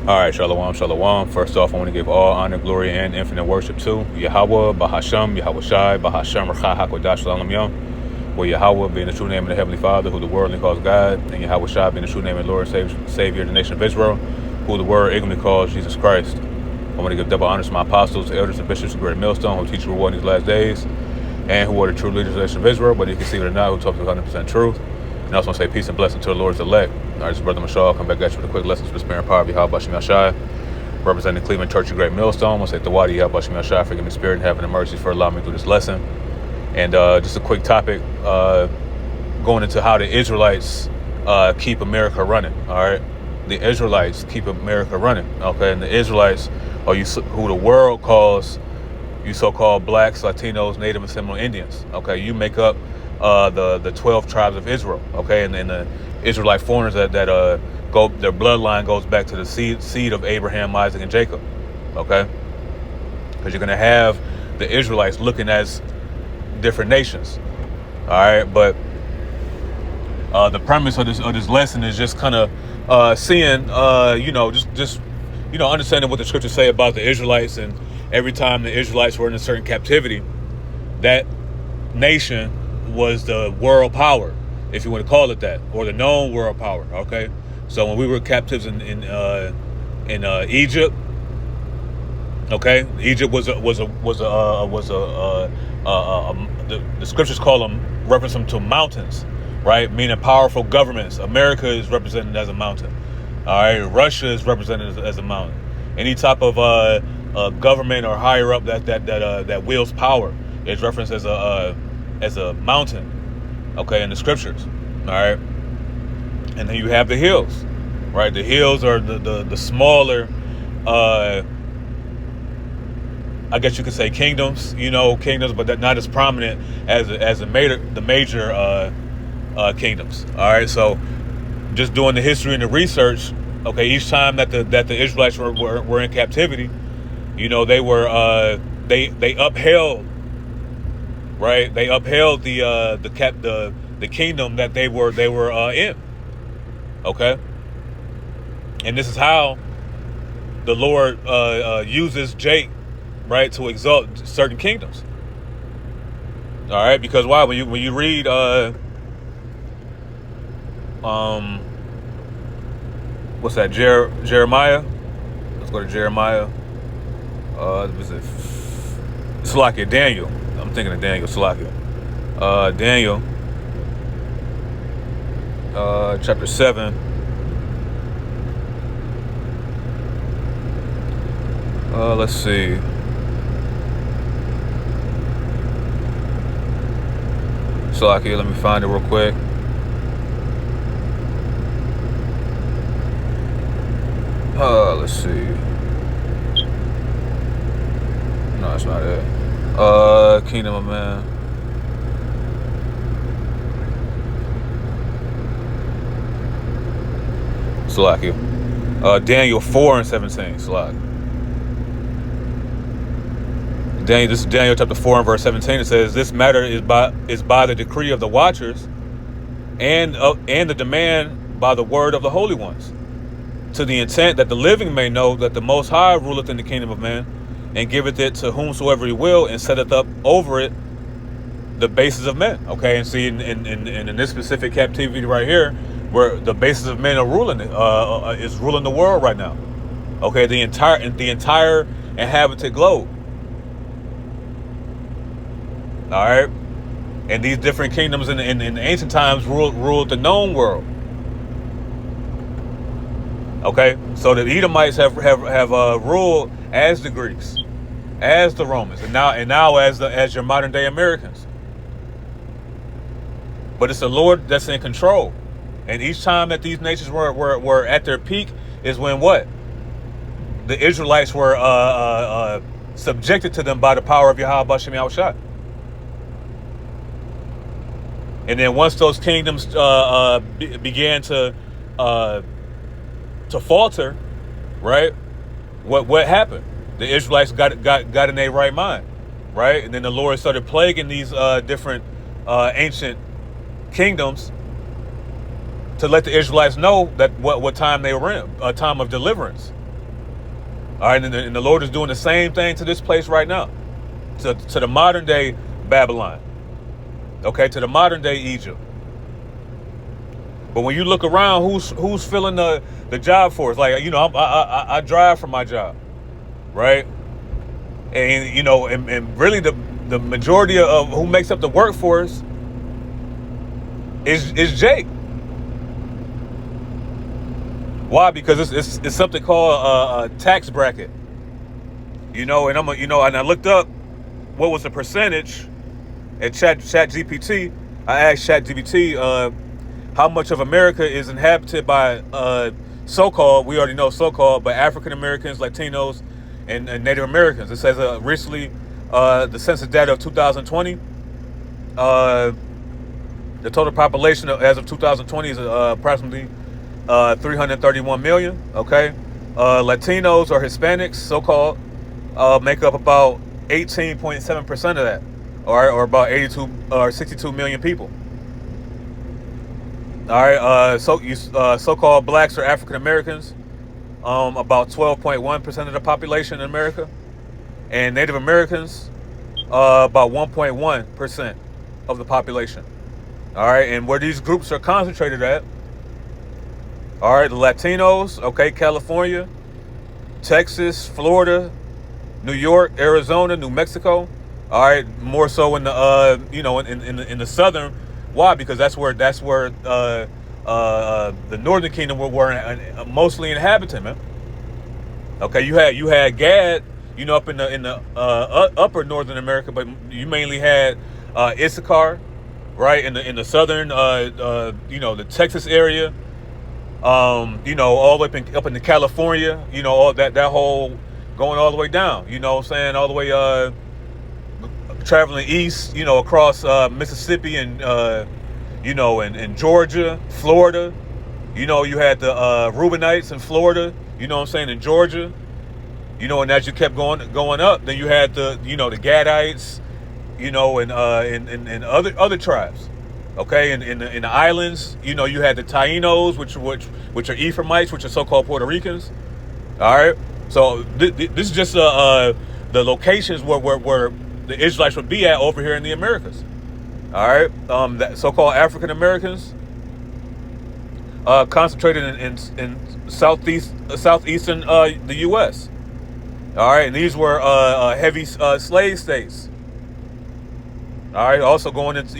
All right, shalom, shalom. First off, I want to give all honor, glory, and infinite worship to Yahweh, Bahasham, Yahweh Shai, Bahasham, Rcha, HaKodash, Shalom Yom. Where Yahweh being the true name of the Heavenly Father, who the world only calls God, and Yahweh Shai being the true name of the Lord and Savior of the nation of Israel, who the world ignorantly calls Jesus Christ. I want to give double honor to my apostles, elders, and bishops of Great Millstone, who teach the world in these last days, and who are the true leaders of the nation of Israel, whether you can see it or not, who talk the 100% truth. And I also want to say peace and blessing to the Lord's elect. All right, this is Brother Mashal. Come back at you with a quick lesson to the spirit and power of Yahweh Bashim Yashai, representing Cleveland Church of Great Millstone. I want to say Thawadi Yahweh Bashim Yashai for giving me spirit and having the mercy for allowing me through this lesson. And just a quick topic, going into how the Israelites keep America running. All right, the Israelites keep America running. Okay, and the Israelites are who the world calls you so-called blacks, Latinos, Native and Seminole Indians. Okay, you make up the 12 tribes of Israel. Okay, and then the Israelite foreigners that go, their bloodline goes back to the seed of Abraham, Isaac, and Jacob. Okay, because you're gonna have the Israelites looking as different nations. All right, but the premise of this lesson is just kind of seeing, just understanding what the scriptures say about the Israelites, and every time the Israelites were in a certain captivity, that nation was the world power, if you want to call it that, or the known world power. Okay, so when we were captives in Egypt, okay, Egypt the scriptures call them, reference them to mountains, right? Meaning powerful governments. America is represented as a mountain. All right, Russia is represented as a mountain. Any type of government or higher up that wields power is referenced as a mountain. Okay, in the scriptures. All right, and then you have the hills, right? The hills are the smaller, I guess you could say kingdoms, but not as prominent as the major kingdoms. All right, so just doing the history and the research. Okay, each time that the Israelites were in captivity, they were they upheld, right? They upheld the kingdom that they were in. Okay, and this is how the Lord uses Jake, right, to exalt certain kingdoms. All right, because why? When you read what's that? Jeremiah. Let's go to Jeremiah. Was it Salakia? Daniel. I'm thinking of Daniel. Salakia. Daniel. Chapter 7. Let's see. Salakia, let me find it real quick. Let's see. No, that's not it. Kingdom of Man. Salakia. Daniel 4:17. Salakia. This is Daniel chapter 4 and verse 17. It says, "This matter is by the decree of the watchers, and the demand by the word of the holy ones, to the intent that the living may know that the Most High ruleth in the kingdom of man, and giveth it to whomsoever he will, and setteth up over it the bases of men." Okay, and see, in this specific captivity right here, where the bases of men are ruling, is ruling the world right now. Okay, the entire inhabited globe. All right, and these different kingdoms in ancient times ruled the known world. Okay, so the Edomites have ruled as the Greeks, as the Romans, and now as your modern day Americans. But it's the Lord that's in control, and each time that these nations were at their peak is when what? The Israelites were subjected to them by the power of Yahweh Bashim Yahushua. And then once those kingdoms began to falter, right? What happened? The Israelites got in their right mind, right? And then the Lord started plaguing these different ancient kingdoms to let the Israelites know that what time they were in, a time of deliverance. All right, and the Lord is doing the same thing to this place right now, to the modern day Babylon. Okay, to the modern day Egypt. But when you look around, who's filling the job for us? Like, I drive for my job, right? And and really the majority of who makes up the workforce is Jake. Why? Because it's something called a tax bracket. And and I looked up what was the percentage at Chat GPT. I asked Chat GPT how much of America is inhabited by so-called, we already know so-called, but African Americans, Latinos, and Native Americans. It says recently the census data of 2020. The total population as of 2020 is approximately 331 million. Okay, Latinos or Hispanics, so-called, make up about 18.7% of that, or about 82 or 62 million people. All right, so-called blacks or African Americans, about 12.1% of the population in America, and Native Americans, about 1.1% of the population. All right, and where these groups are concentrated at, all right, the Latinos, okay, California, Texas, Florida, New York, Arizona, New Mexico. All right, more so in the in the southern. Why? Because that's where the Northern Kingdom were mostly inhabited, man. Okay, you had Gad, up in the upper Northern America, but you mainly had Issachar, right, in the southern the Texas area, all the way up into California, all that whole going all the way down, what I'm saying, all the way traveling east, across Mississippi and and Georgia, Florida. You had the Reubenites in Florida, what I'm saying, in Georgia. And as you kept going up, then you had the the Gadites, and other tribes. Okay, in the islands, you had the Tainos, which are Ephraimites, which are so-called Puerto Ricans. All right, so this is just the locations where the Israelites would be at over here in the Americas. All right, that so-called African Americans concentrated in southeastern the U.S. All right, and these were heavy slave states. All right, also going into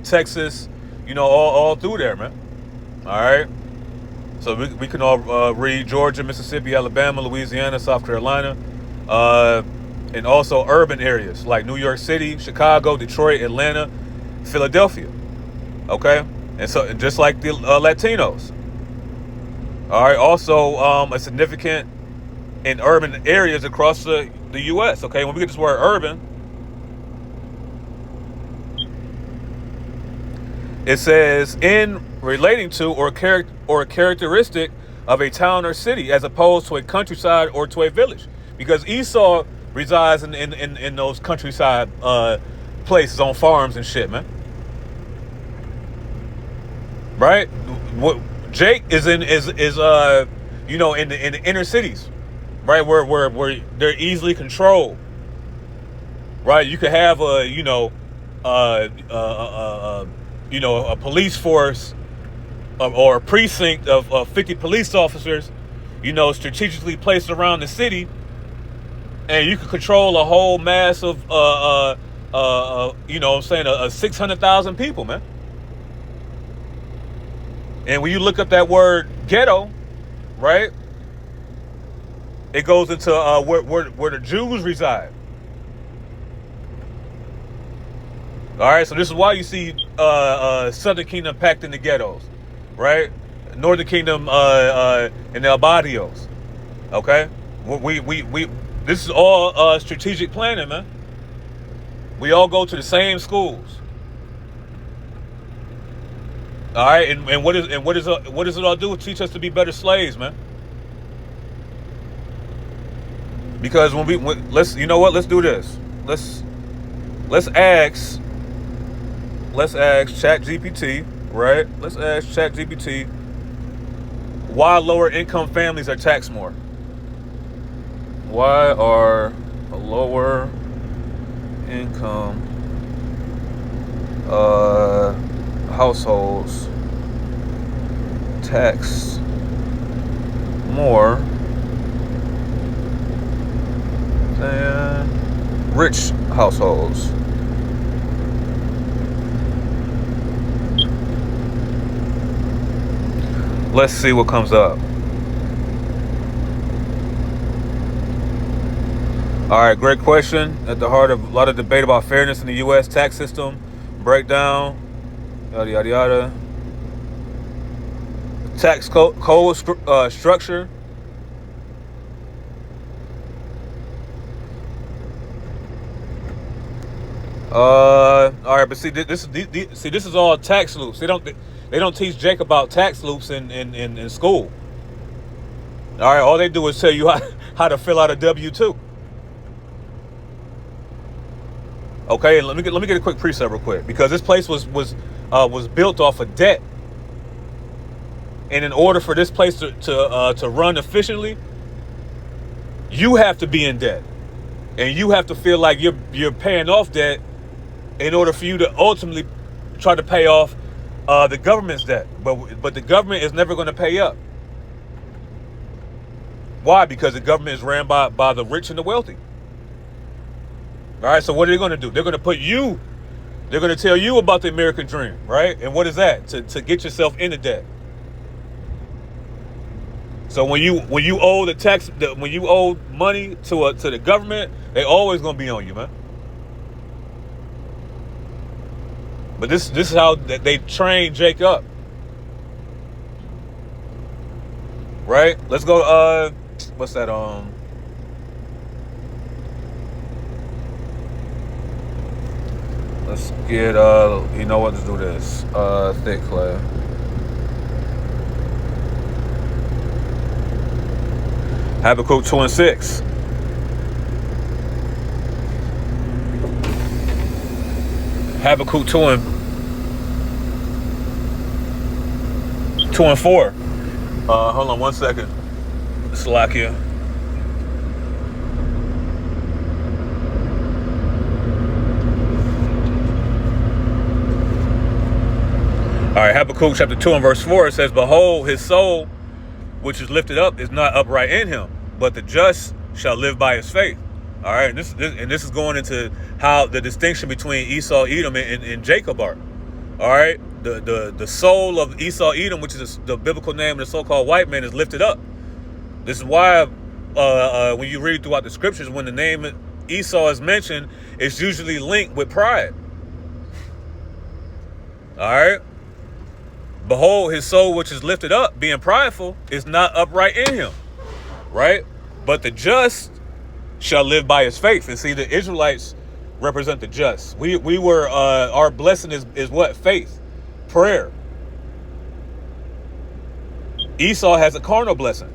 Texas, all through there, man. All right, so we can all read Georgia, Mississippi, Alabama, Louisiana, South Carolina, and also urban areas like New York City, Chicago, Detroit, Atlanta, Philadelphia. Okay, and so just like the Latinos. All right, also a significant in urban areas across the U.S. Okay, when we get this word urban, it says in relating to or characteristic of a town or city, as opposed to a countryside or to a village, because Esau resides in those countryside places on farms and shit, man. Right? What Jake is in the inner cities, right, where they're easily controlled. Right? You could have a police force or a precinct of 50 police officers, strategically placed around the city, and you could control a whole mass of, I'm saying, 600,000 people, man. And when you look up that word ghetto, right, it goes into where the Jews reside. All right, so this is why you see Southern Kingdom packed in the ghettos, right? Northern Kingdom in the barrios. Okay, we this is all strategic planning, man. We all go to the same schools. All right, and what does it all do? Teach us to be better slaves, man. Because let's do this. Let's ask ChatGPT, right? Let's ask ChatGPT why lower income families are taxed more. Why are lower income households taxed more than rich households? Let's see what comes up. All right, great question. At the heart of a lot of debate about fairness in the U.S. tax system, breakdown, yada, yada, yada. Tax code structure. All right, but see, this is all tax loops. They don't teach Jake about tax loops in school. All right, all they do is tell you how to fill out a W-2. Okay, and let me get a quick precept real quick, because this place was built off of debt, and in order for this place to run efficiently, you have to be in debt, and you have to feel like you're paying off debt in order for you to ultimately try to pay off the government's debt. But the government is never going to pay up. Why? Because the government is ran by the rich and the wealthy. All right, so what are they going to do? They're going to tell you about the American dream, right? And what is that? To get yourself into debt. So when you owe when you owe money to the government, they always going to be on you, man. But this is how they train Jake up. Right? Let's go, what's that, let's get, you know what, let's do this, thick clay. Habakkuk 2:6. Habakkuk 2:4. Hold on 1 second. Slovakia. All right, Habakkuk chapter 2 and verse 4, it says, "Behold, his soul, which is lifted up, is not upright in him, but the just shall live by his faith." All right, and this is going into how the distinction between Esau, Edom, and Jacob are. All right, the soul of Esau, Edom, which is the biblical name of the so-called white man, is lifted up. This is why when you read throughout the scriptures, when the name Esau is mentioned, it's usually linked with pride. All right. Behold, his soul which is lifted up, being prideful, is not upright in him. Right? But the just shall live by his faith. And see, the Israelites represent the just. We were, our blessing is what? Faith. Prayer. Esau has a carnal blessing.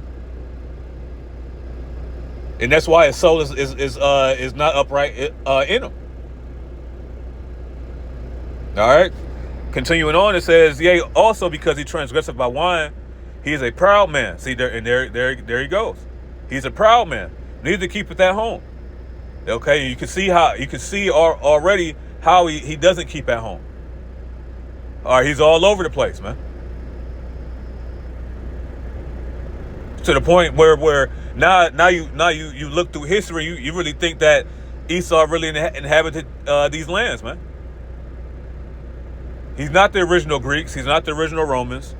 And that's why his soul is not upright in him. All right? Continuing on, it says, "Yea, also because he transgresseth by wine, he is a proud man." See, there he goes. He's a proud man. Neither keepeth at home. Okay, you can see already how he doesn't keep at home. All right, he's all over the place, man. To the point where now you look through history, you really think that Esau really inhabited these lands, man. He's not the original Greeks. He's not the original Romans.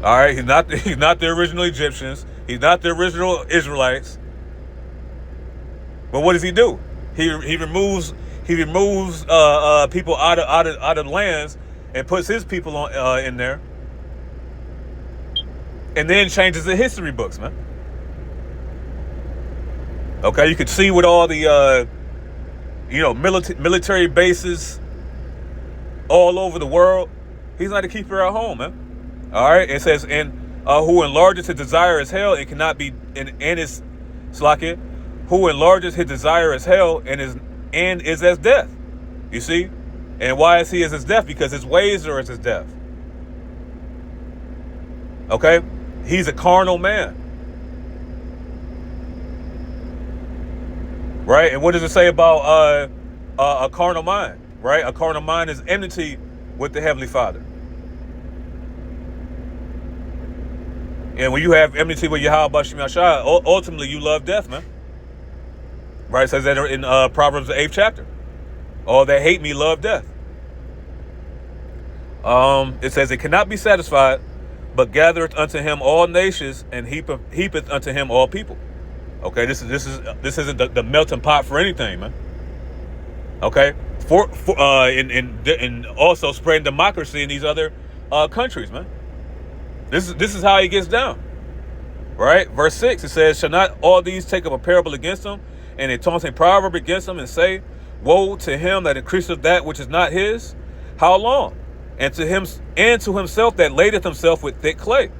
All right, he's not the original Egyptians. He's not the original Israelites. But what does he do? He removes people out of lands and puts his people on in there, and then changes the history books, man. Okay, you can see with all the military bases all over the world, he's not a keeper at home, man. All right, it says, "And who enlarges his desire as hell and cannot be and is slacket, who enlarges his desire as hell and is as death." You see, and why is he as his death? Because his ways are as his death. Okay, he's a carnal man. right? And what does it say about a carnal mind, right? A carnal mind is enmity with the Heavenly Father. And when you have enmity with Yahweh Bashim Yashai, ultimately you love death, man. Right? It says that in Proverbs the 8th chapter. All that hate me love death. It says it cannot be satisfied, but gathereth unto him all nations, and heapeth unto him all people. Okay, this isn't the melting pot for anything, man. Okay, and also spreading democracy in these other countries, man. This is how he gets down. Right? Verse 6, it says, shall not all these take up a parable against him, and a taunting proverb against him, and say, woe to him that increaseth that which is not his? How long? And to himself that ladeth himself with thick clay.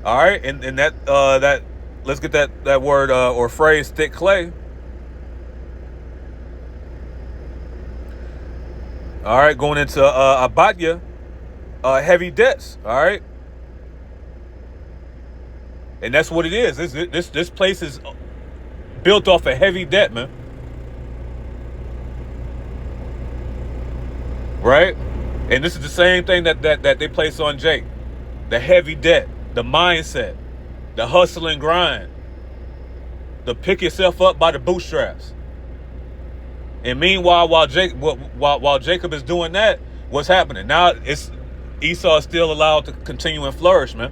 All right, and that let's get that word or phrase, thick clay. All right, going into Abadya, heavy debts. All right. And that's what it is. This place is built off a heavy debt, man. Right? And this is the same thing that they place on Jake. The heavy debt, the mindset, the hustle and grind, the pick yourself up by the bootstraps. And meanwhile, while Jacob is doing that, what's happening? Now Esau is still allowed to continue and flourish, man.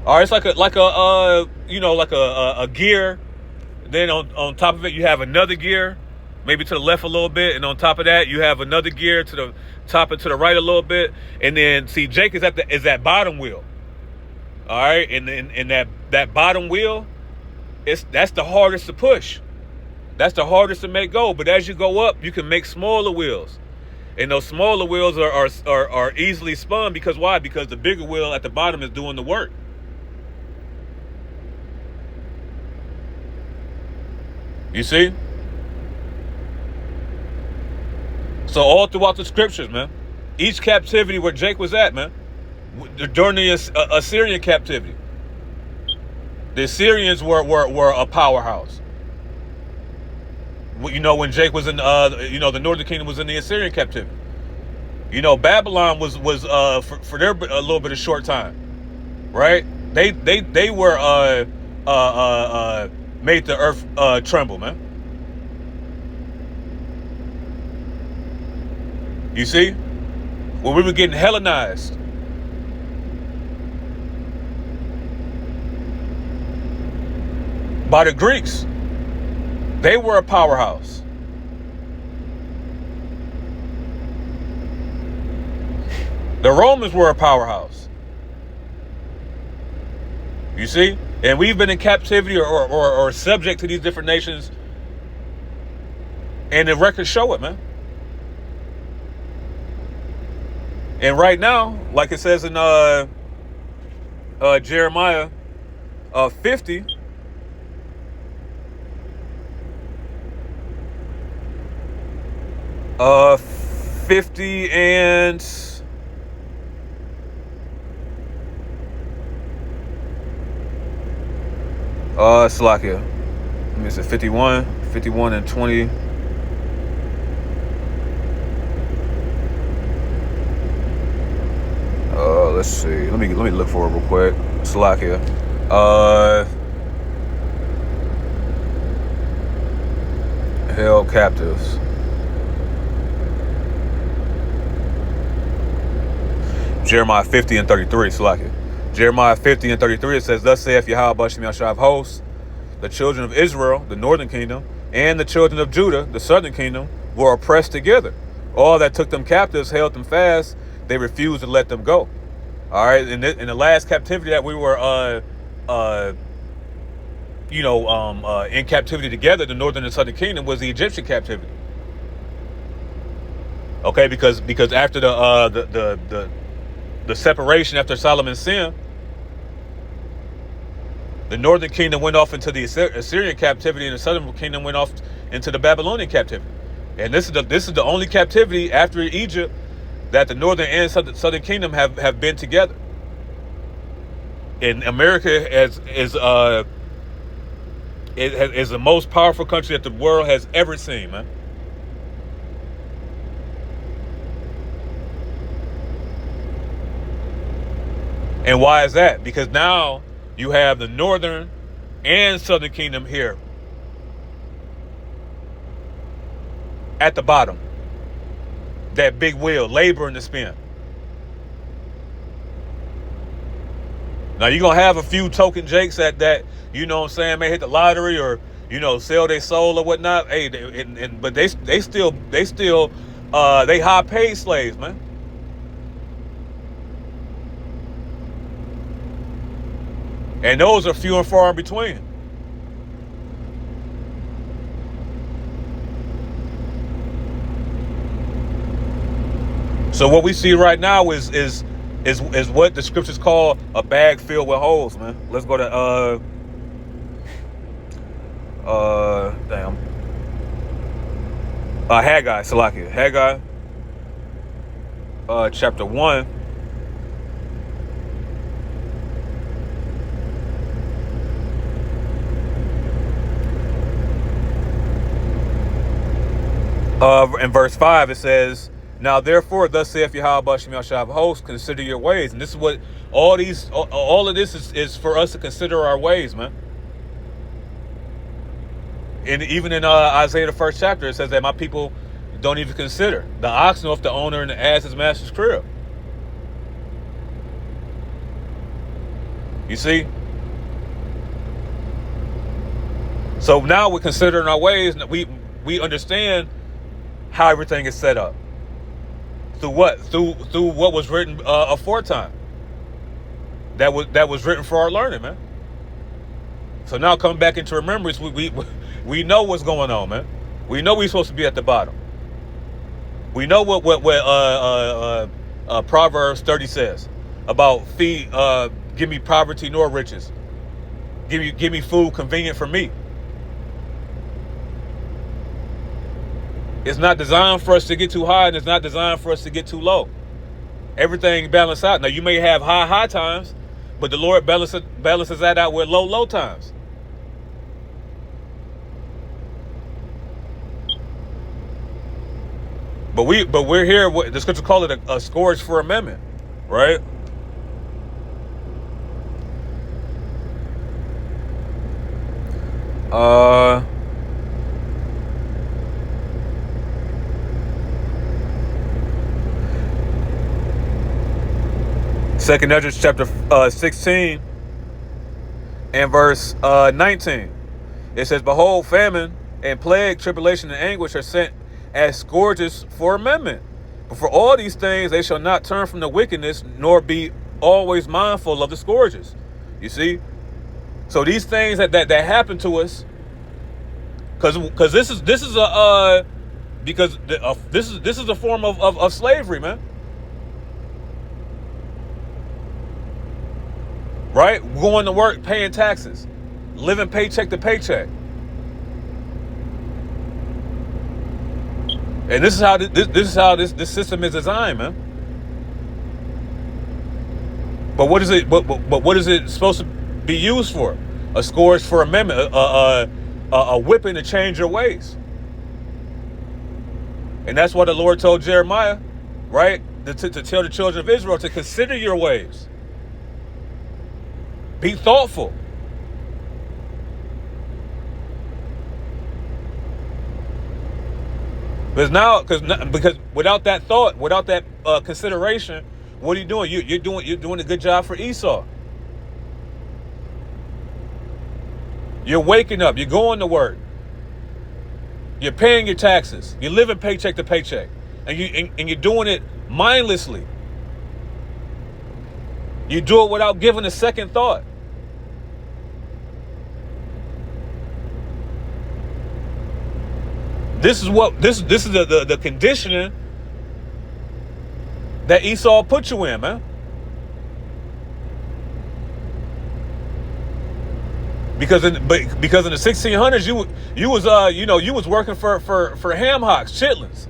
All right, it's like a gear. Then on top of it, you have another gear, maybe to the left a little bit, and on top of that, you have another gear to the top and to the right a little bit, and then see Jake is that bottom wheel. All right, and that bottom wheel, that's the hardest to push. That's the hardest to make go. But as you go up, you can make smaller wheels, and those smaller wheels are easily spun because why? Because the bigger wheel at the bottom is doing the work. You see? So all throughout the scriptures, man, each captivity where Jake was at, man, during the Assyrian captivity, the Assyrians were a powerhouse. You know, when Jake was in, the Northern Kingdom was in the Assyrian captivity. You know, Babylon was for their a little bit of short time, right? They were made the earth tremble, man. You see? When we were getting Hellenized. By the Greeks. They were a powerhouse. The Romans were a powerhouse. You see? And we've been in captivity or subject to these different nations. And the records show it, man. And right now, like it says in Jeremiah 50, and Slovakia. Let me see, 51 and 20. Let's see. Let me look for it real quick. Slovakia. Held captives. Jeremiah 50 and 33. Slovakia. Jeremiah 50 and 33, it says, thus saith Yahweh Bashim Yashai of hosts, the children of Israel, the northern kingdom, and the children of Judah, the southern kingdom, were oppressed together. All that took them captives held them fast. They refused to let them go. All right, in the last captivity that we were, in captivity together, the northern and southern kingdom, was the Egyptian captivity. Okay, because after the separation after Solomon's sin, the northern kingdom went off into the Assyrian captivity, and the southern kingdom went off into the Babylonian captivity. And this is the only captivity after Egypt that the northern and southern kingdom have been together. And America is is the most powerful country that the world has ever seen, man. And why is that? Because now you have the northern and southern kingdom here at the bottom. That big wheel, labor in the spin. Now you're gonna have a few token jakes that you know what I'm saying, may hit the lottery or sell their soul or whatnot. Hey, but they still they high paid slaves, man. And those are few and far in between. So what we see right now is what the scriptures call a bag filled with holes, man. Let's go to Haggai, Salakia. Haggai chapter 1. In verse 5 it says, "Now therefore, thus saith Yahweh Bashem Yahshua of hosts, consider your ways." And this is what all of this is for us to consider our ways, man. And even in Isaiah the 1st chapter, it says that my people don't even consider the ox knoweth the owner and the ass his master's crib. You see? So now we're considering our ways, and we understand how everything is set up. Through what? Through what was written aforetime. That was written for our learning, man. So now coming back into remembrance, we know what's going on, man. We know we're supposed to be at the bottom. We know what Proverbs 30 says about give me poverty nor riches. Give me food convenient for me. It's not designed for us to get too high, and it's not designed for us to get too low. Everything balanced out. Now you may have high times, but the Lord balances that out with low times. But we're here. The scripture call it a scourge for amendment, right? Second Ezra chapter 16 and verse 19. It says, "Behold, famine and plague, tribulation and anguish are sent as scourges for amendment. But for all these things they shall not turn from the wickedness, nor be always mindful of the scourges." You see? So these things that happen to us, because this is a this is a form of slavery, man. Right? Going to work, paying taxes, living paycheck to paycheck. And this is how this system is designed, man. But what is it? But what is it supposed to be used for? A scourge for amendment, a whipping to change your ways. And that's what the Lord told Jeremiah, right? To tell the children of Israel to consider your ways. Be thoughtful. Because without that thought, without that consideration, what are you doing? You're doing a good job for Esau. You're waking up. You're going to work. You're paying your taxes. You're living paycheck to paycheck, and you're doing it mindlessly. You do it without giving a second thought. This is the conditioning that Esau put you in, man. Because in the 1600s you was working for ham hocks, chitlins,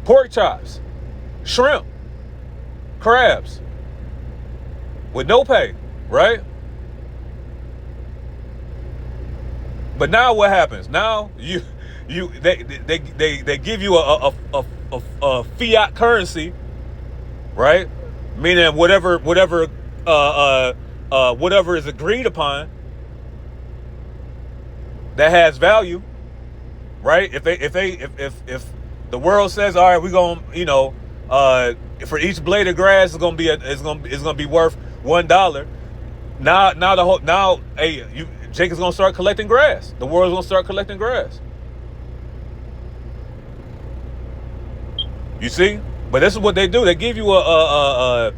pork chops, shrimp, crabs, with no pay, right? But now what happens? Now they give you a fiat currency, right? Meaning whatever is agreed upon that has value, right? If the world says, all right, we're gonna, for each blade of grass is gonna be worth $1. Hey, Jake is gonna start collecting grass. The world's gonna start collecting grass. You see? But this is what they do. They give you a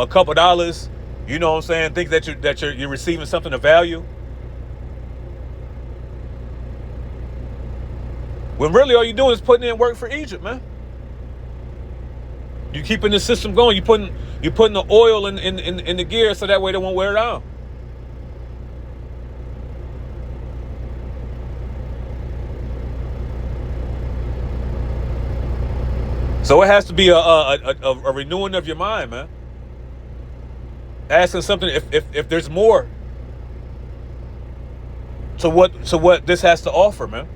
couple dollars. You know what I'm saying? Think that you're receiving something of value. When really all you're doing is putting in work for Egypt, man. You keeping the system going. You putting the oil in the gear so that way they won't wear down. So it has to be a renewing of your mind, man. Asking something if there's more to what this has to offer, man.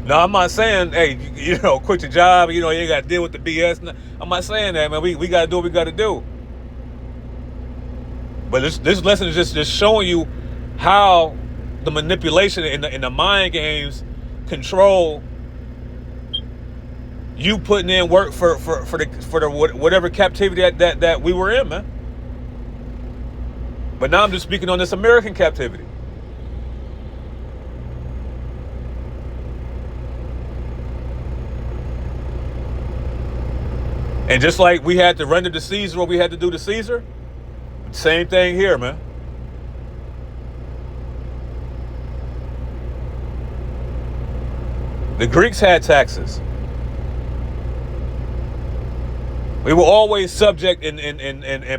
Now, I'm not saying, hey, quit your job, you ain't got to deal with the BS. I'm not saying that, man. We got to do what we got to do. But this lesson is just showing you how the manipulation in the mind games control you putting in work for the whatever captivity that we were in, man. But now I'm just speaking on this American captivity. And just like we had to render to Caesar what we had to do to Caesar, same thing here, man. The Greeks had taxes. We were always subject and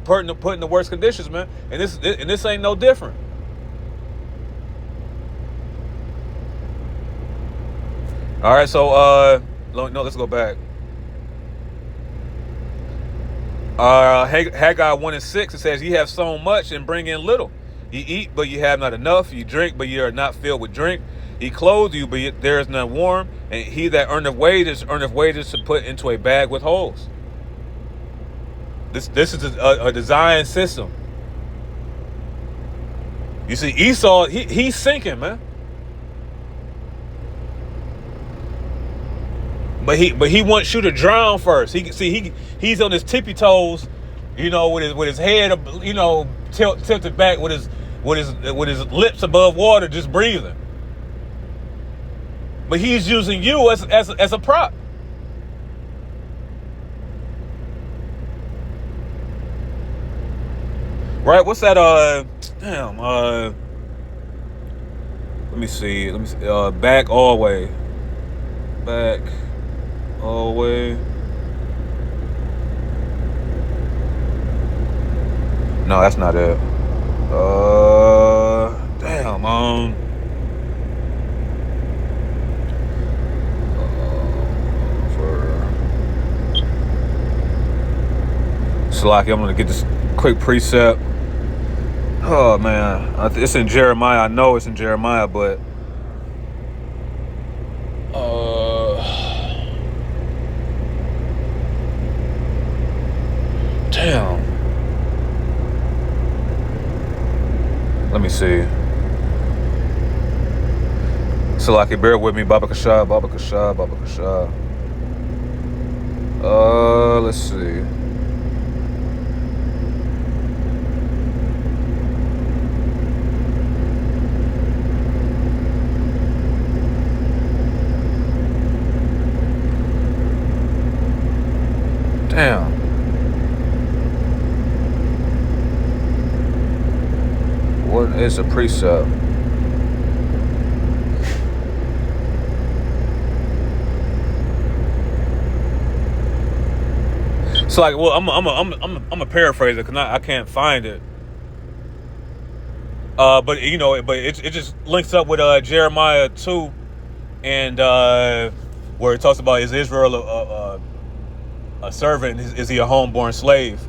put in the worst conditions, man. And this ain't no different. All right, so let's go back. Haggai 1:6, it says, "Ye have sown much and bring in little. Ye eat, but ye have not enough. Ye drink, but ye are not filled with drink. He clothed you, but there is none warm. And he that earneth wages to put into a bag with holes." This is a design system. You see, Esau, he's sinking, man. But he wants you to drown first. He's on his tippy toes, with his head, tilted back, with his lips above water, just breathing. But he's using you as a prop. Right? What's that? Let me see. Back all the way. No, that's not it. Slacky, I'm gonna get this quick precept. Oh man, it's in Jeremiah. I know it's in Jeremiah, but damn. Let me see. Slacky, bear with me. Baba Kasha. Let's see. Damn. What is a precept? It's like, well, I'm a paraphrase it because I can't find it. But it just links up with Jeremiah 2, and where it talks about, is Israel a servant? Is he a homeborn slave?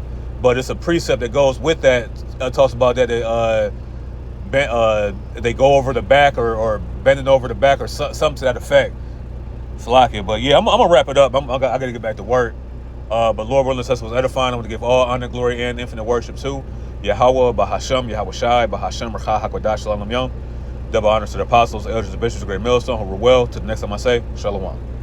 But it's a precept that goes with that. Talks about that they go over the back or bending over the back or something to that effect. Slack it. But yeah, I'm gonna wrap it up. I gotta get back to work. But Lord willing, this was edifying. I'm gonna give all honor, glory, and infinite worship to Yahweh, Bahasham, Yahweh Shai, Bahasham, Rcha, Hakodash, Shalom Yom. Double honors to the apostles, the elders, the bishops, the great millstone who were well. To the next time I say, Shalom.